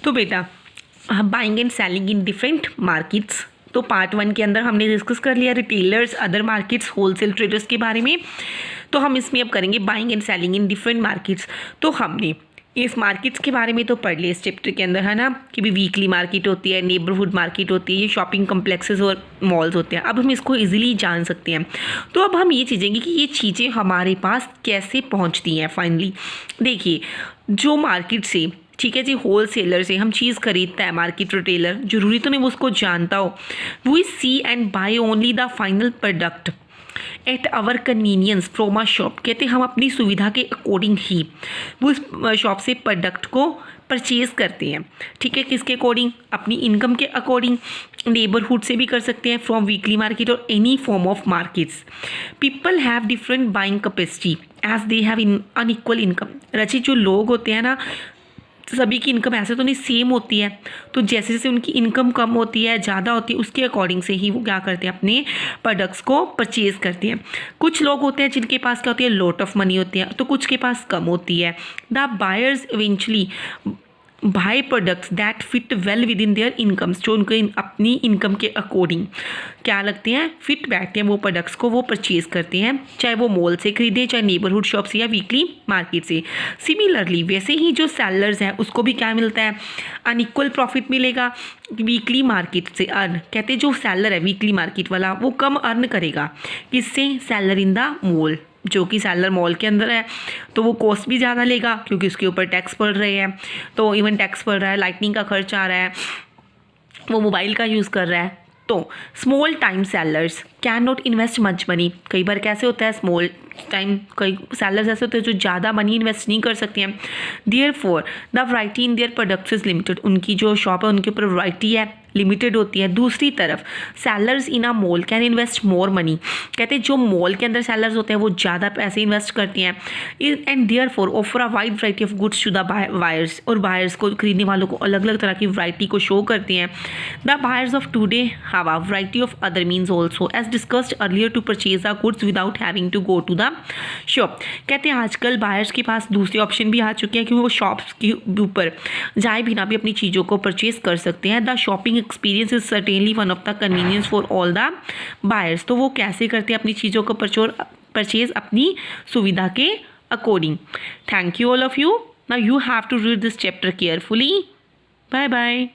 तो बेटा buying and selling in different markets, तो पार्ट 1 के अंदर हमने डिस्कस कर लिया retailers, other markets, wholesale traders के बारे में। तो हम इसमें अब करेंगे buying and selling in different markets. तो हमने इस मार्केट्स के बारे में तो पढ़ लिया इस चैप्टर के अंदर, है ना, कि भी वीकली मार्केट होती है, नेबरहुड मार्केट होती है, ये शॉपिंग कम्प्लेक्सेस और मॉल्स होते हैं। अब हम इसको इजीली जान सकते हैं। तो अब हम ये चीज़ेंगे कि ये चीज़ें हमारे पास कैसे पहुंचती हैं। फाइनली देखिए, जो मार्केट से, ठीक है जी, होल सेलर से हम चीज़ खरीदता है मार्केट रिटेलर, जरूरी तो नहीं वो उसको जानता हो। We see and buy only the final product at our convenience from a shop. कहते हैं हम अपनी सुविधा के अकॉर्डिंग ही वो उस शॉप से प्रोडक्ट को परचेज़ करते हैं। ठीक है, किसके अकॉर्डिंग? अपनी इनकम के अकॉर्डिंग। नेबरहुड से भी कर सकते हैं, फ्रॉम वीकली मार्केट और any form of markets. People have different buying capacity as they have unequal income. रचित जो लोग होते हैं ना, सभी की इनकम ऐसे तो नहीं सेम होती है, तो जैसे जैसे उनकी इनकम कम होती है, ज़्यादा होती है, उसके अकॉर्डिंग से ही वो क्या करते हैं, अपने प्रोडक्ट्स को परचेज़ करते हैं। कुछ लोग होते हैं जिनके पास क्या होती है, लॉट ऑफ मनी होती है, तो कुछ के पास कम होती है। The buyers eventually by products that fit well with in their incomes, जो उनके अपनी इनकम के अकॉर्डिंग क्या लगते हैं, फिट बैठते हैं, वो प्रोडक्ट्स को वो परचेज़ करते हैं, चाहे वो मॉल से खरीदे, चाहे नेबरहुड शॉप से या वीकली मार्केट से। सिमिलरली वैसे ही जो सेलर्स हैं उसको भी क्या मिलता है, अनइक्वल प्रॉफिट मिलेगा वीकली मार्केट से अर्न। कहते हैं जो सेलर है वीकली मार्केट वाला वो कम अर्न करेगा, किससे, सेलर इन द मॉल। जो कि सेलर मॉल के अंदर है तो वो कॉस्ट भी ज़्यादा लेगा क्योंकि उसके ऊपर टैक्स पड़ रहे हैं, तो इवन टैक्स पड़ रहा है, लाइटनिंग का खर्च आ रहा है, वो मोबाइल का यूज़ कर रहा है। तो small time sellers can not invest much money. कई बार कैसे होता है, स्मॉल टाइम कई सेलर्स ऐसे होते हैं जो ज़्यादा मनी इन्वेस्ट नहीं कर सकते हैं। Therefore the variety in their products is limited. उनकी जो शॉप है उनके ऊपर वैरायटी है, लिमिटेड होती है। दूसरी तरफ sellers in a mall can invest more money. कहते हैं जो मॉल के अंदर सेलर्स होते हैं वो ज़्यादा पैसे इन्वेस्ट करते हैं। And therefore offer a wide variety of goods to the buyers, और बायर्स को, खरीदने वालों को अलग अलग तरह की वैरायटी को शो करते हैं। The buyers of today have a variety of other means also as discussed earlier to purchase the goods without having to go to the shop. कहते हैं आजकल बायर्स के पास दूसरे ऑप्शन भी आ चुके हैं कि वो शॉप्स के ऊपर जाए बिना भी अपनी चीज़ों को परचेज कर सकते हैं। The shopping experience is certainly one of the convenience for all the buyers. तो वो कैसे करते हैं अपनी चीज़ों को परचेज अपनी सुविधा के according. Thank you all of you. Now you have to read this chapter carefully. Bye bye.